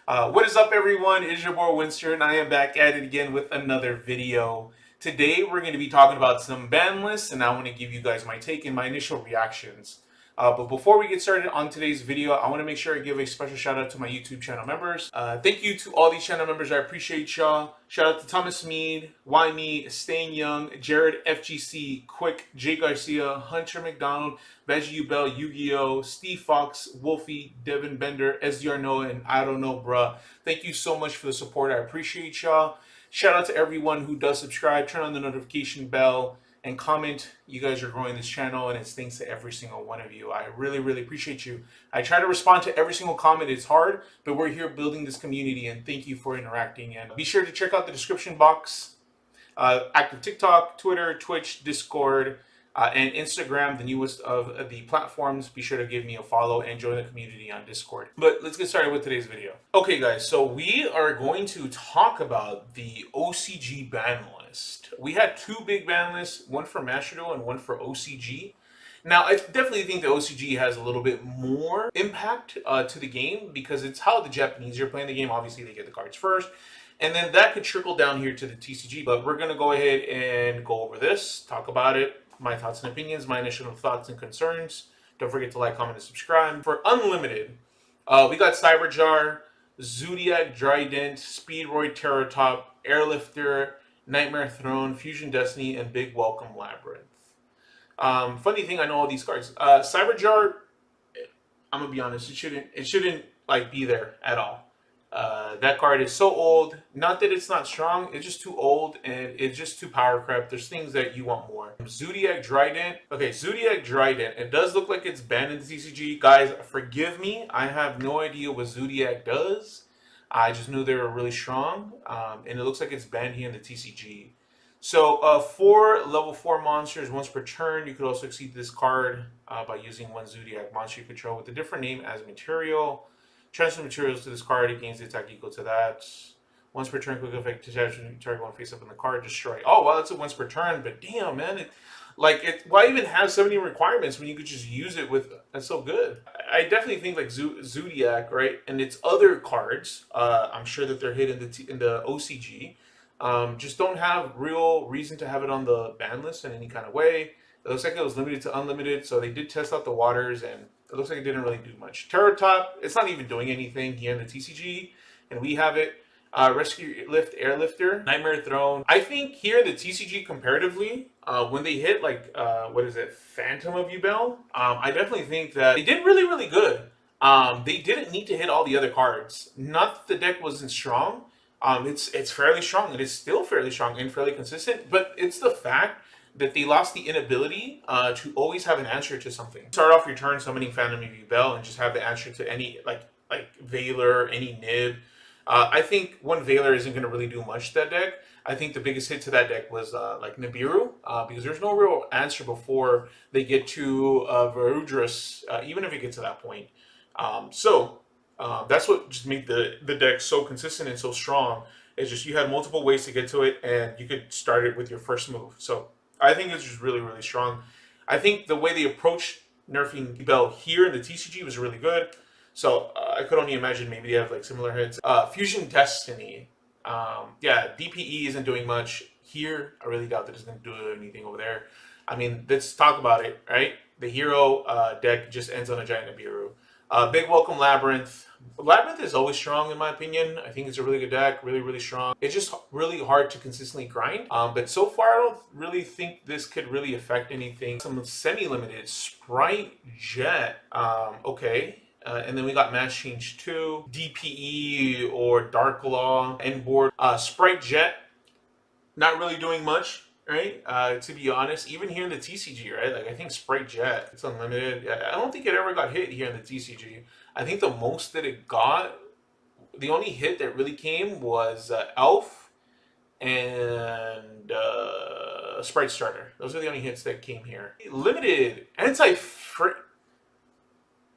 What is up, everyone? It's your boy Winster, and I am back at it again with another video. Today, we're going to be talking about some ban lists, and I want to give you guys my take and my initial reactions. But before we get started on today's video, I want to make sure I give a special shout out to my YouTube channel members. Thank you to all these channel members. I appreciate y'all. Shout out to Thomas Mead, Why Me, Staying Young, Jared FGC, Quick, Jay Garcia, Hunter McDonald, Veggie Bell, Yugioh, Steve Fox, Wolfie, Devin Bender, SDR Noah, and I don't know, bruh. Thank you so much for the support. I appreciate y'all. Shout out to everyone who does subscribe, turn on the notification bell, and comment. You guys are growing this channel, and it's thanks to every single one of you. I really, really appreciate you. I try to respond to every single comment. It's hard, but we're here building this community, and thank you for interacting. And be sure to check out the description box. Active TikTok, Twitter, Twitch, Discord, and Instagram, the newest of the platforms. Be sure to give me a follow and join the community on Discord. But let's get started with today's video. Okay, guys, so we are going to talk about the OCG ban list. We had two big ban lists, one for Master Duel and one for OCG. Now, I definitely think the OCG has a little bit more impact to the game because it's how the Japanese are playing the game. Obviously, they get the cards first. And then that could trickle down here to the TCG. But we're going to go ahead and go over this, talk about it, my thoughts and opinions, my initial thoughts and concerns. Don't forget to like, comment, and subscribe. For Unlimited, we got Cyberjar, Zodiac Dryden, Speedroid Terratop, Airlifter, Nightmare Throne, Fusion Destiny, and Big Welcome Labyrinth. Funny thing, I know all these cards. Cyberjar, I'm gonna be honest, it shouldn't like be there at all. That card is so old. Not that it's not strong, it's just too old and it's just too power crept. There's things that you want more. Zodiac Dryden. Okay, Zodiac Dryden. It does look like it's banned in the TCG. Guys, forgive me. I have no idea what Zodiac does. I just knew they were really strong. And it looks like it's banned here in the TCG. So, 4 level 4 monsters once per turn. You could also exceed this card by using one Zodiac monster you control with a different name as material. Transfer materials to this card. It gains the attack equal to that. Once per turn, quick effect. Target one face up in the card. Destroy. Oh, well, that's a once per turn. But damn, man. Why even have so many requirements when you could just use it with... That's so good. I definitely think like Zodiac, right? And its other cards, I'm sure that they're hit in the OCG. Just don't have real reason to have it on the ban list in any kind of way. It looks like it was limited to unlimited, so they did test out the waters, and it looks like it didn't really do much. Terratop, it's not even doing anything here in the TCG, and we have it. Rescue Lift Airlifter, Nightmare Throne. I think here in the TCG comparatively, when they hit like, what is it, Phantom of Yubel, I definitely think that they did really, really good. They didn't need to hit all the other cards. Not that the deck wasn't strong. It's fairly strong. It is still fairly strong and fairly consistent, but it's the fact that they lost the inability to always have an answer to something. Start off your turn summoning Phantom of Yubel and just have the answer to any like Veiler, any Nib. I think one Veiler isn't going to really do much to that deck. I think the biggest hit to that deck was like Nibiru, because there's no real answer before they get to Varudras, even if it gets to that point. That's what just made the deck so consistent and so strong. It's just you had multiple ways to get to it, and you could start it with your first move. So I think it's just really, really strong. I think the way they approached nerfing Bell here in the TCG was really good. So I could only imagine maybe they have like similar hits. Fusion Destiny. Yeah, DPE isn't doing much here. I really doubt that it's going to do anything over there. I mean, let's talk about it, right? The hero deck just ends on a giant Nibiru. Big Welcome Labyrinth. Labyrinth is always strong in my opinion. I think it's a really good deck, really, really strong. It's just really hard to consistently grind. But so far, I don't really think this could really affect anything. Some semi-limited Sprite Jet. Okay. And then we got Match Change 2, DPE or Dark Law, End Board. Sprite Jet, not really doing much. Right, to be honest, even here in the TCG, right, like I think Sprite Jet, it's unlimited. I don't think it ever got hit here in the TCG. I think the most that it got, the only hit that really came was Elf and Sprite Starter. Those are the only hits that came here. Limited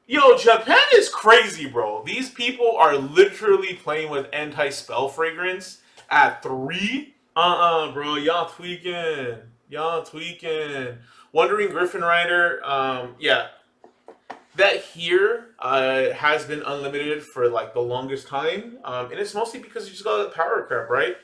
Yo, Japan is crazy, bro. These people are literally playing with anti-spell fragrance at 3. Bro, y'all tweaking. Y'all tweaking. Wandering Griffin Rider, yeah. That here has been unlimited for like the longest time, and it's mostly because you just got a power crab, right?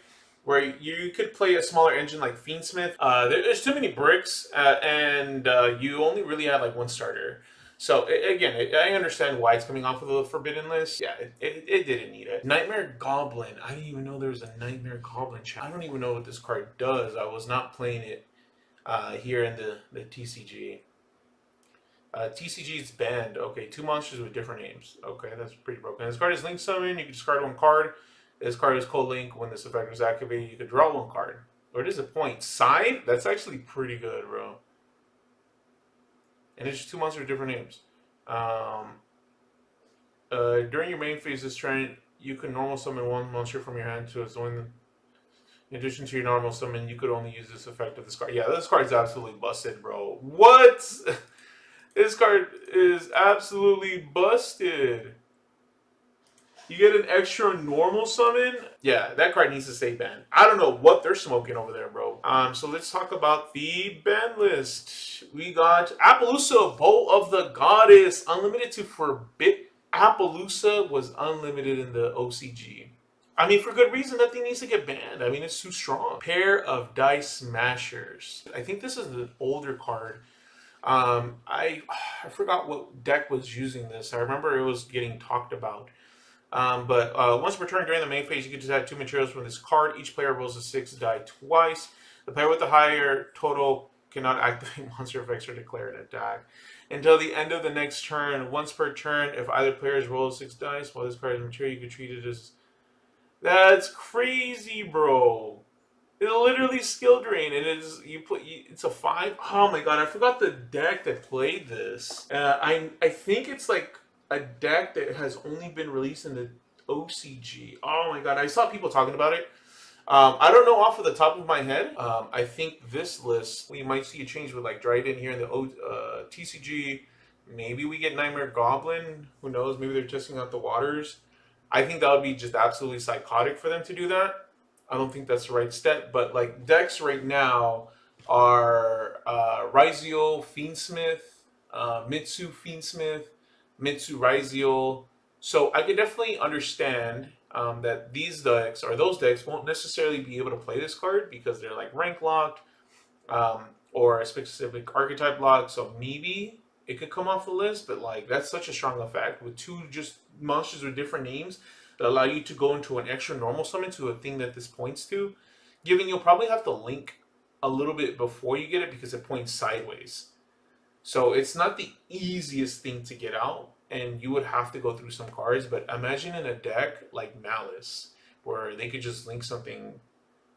Where you could play a smaller engine like Fiendsmith. There's too many bricks, and you only really had like one starter. So again, I understand why it's coming off of the forbidden list. Yeah, it didn't need it. Nightmare Goblin. I didn't even know there was a Nightmare Goblin chat. I don't even know what this card does. I was not playing it here in the TCG. TCG is banned. Okay, 2 monsters with different names. Okay, that's pretty broken. This card is Link Summon. You can discard 1 card. This card is called Link. When this effect is activated, you could draw 1 card. What is the point? Side? That's actually pretty good, bro. And it's just 2 monsters with different names. During your main phase this turn, you can normal summon 1 monster from your hand to its own. In addition to your normal summon, you could only use this effect of this card. Yeah, this card's absolutely busted, bro. What? This card is absolutely busted. You get an extra normal summon? Yeah, that card needs to stay banned. I don't know what they're smoking over there, bro. So let's talk about the ban list. We got Appaloosa, Bolt of the Goddess, unlimited to Forbid. Appaloosa was unlimited in the OCG. I mean, for good reason, that thing needs to get banned. I mean, it's too strong. Pair of Dice Smashers. I think this is an older card. I forgot what deck was using this. I remember it was getting talked about. But once per turn during the main phase, you can just add 2 materials from this card. Each player rolls a 6 die twice. The player with the higher total cannot activate monster effects or declare an attack until the end of the next turn. Once per turn, if either player rolls 6 dice while this card is material, you can treat it as... That's crazy, bro. It's literally skill drain. It is it's a 5. Oh my god, I forgot the deck that played this. I think it's like a deck that has only been released in the OCG. Oh my god, I saw people talking about it. I don't know off of the top of my head. I think this list, we might see a change with like Dryden here in the TCG. Maybe we get Nightmare Goblin. Who knows? Maybe they're testing out the waters. I think that would be just absolutely psychotic for them to do that. I don't think that's the right step. But like decks right now are Ryziel, Fiendsmith, Mitsu Fiendsmith, Mitsu Ryziel. So I could definitely understand that these decks or those decks won't necessarily be able to play this card because they're like rank locked or a specific archetype locked. So maybe it could come off the list, but like that's such a strong effect with 2 just monsters with different names that allow you to go into an extra normal summon to a thing that this points to. Given you'll probably have to link a little bit before you get it because it points sideways. So it's not the easiest thing to get out, and you would have to go through some cards. But imagine in a deck like Malice, where they could just link something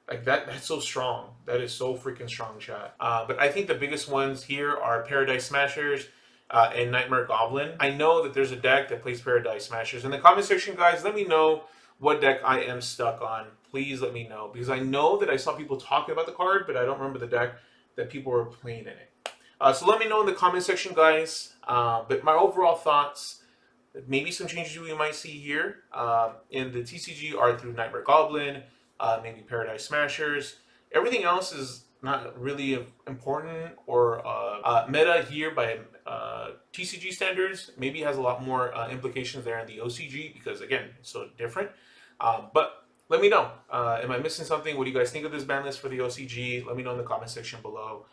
like that. That's so strong. That is so freaking strong, chat. But I think the biggest ones here are Paradise Smashers and Nightmare Goblin. I know that there's a deck that plays Paradise Smashers. In the comment section, guys, let me know what deck I am stuck on. Please let me know, because I know that I saw people talking about the card, but I don't remember the deck that people were playing in it. So let me know in the comment section, guys. But my overall thoughts, maybe some changes we might see here in the TCG are through Nightmare Goblin, maybe Paradise Smashers. Everything else is not really important or meta here by TCG standards. Maybe has a lot more implications there in the OCG because, again, it's so different. But let me know. Am I missing something? What do you guys think of this ban list for the OCG? Let me know in the comment section below.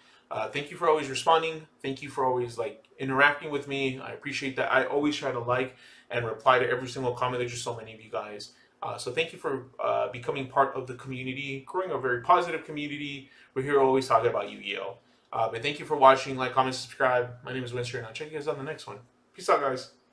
Thank you for always responding. Thank you for always like interacting with me. I appreciate that. I always try to like and reply to every single comment. There's just so many of you guys. So thank you for becoming part of the community, growing a very positive community. We're here always talking about Yu-Gi-Oh! But thank you for watching. Like, comment, subscribe. My name is Winston, and I'll check you guys on the next one. Peace out, guys.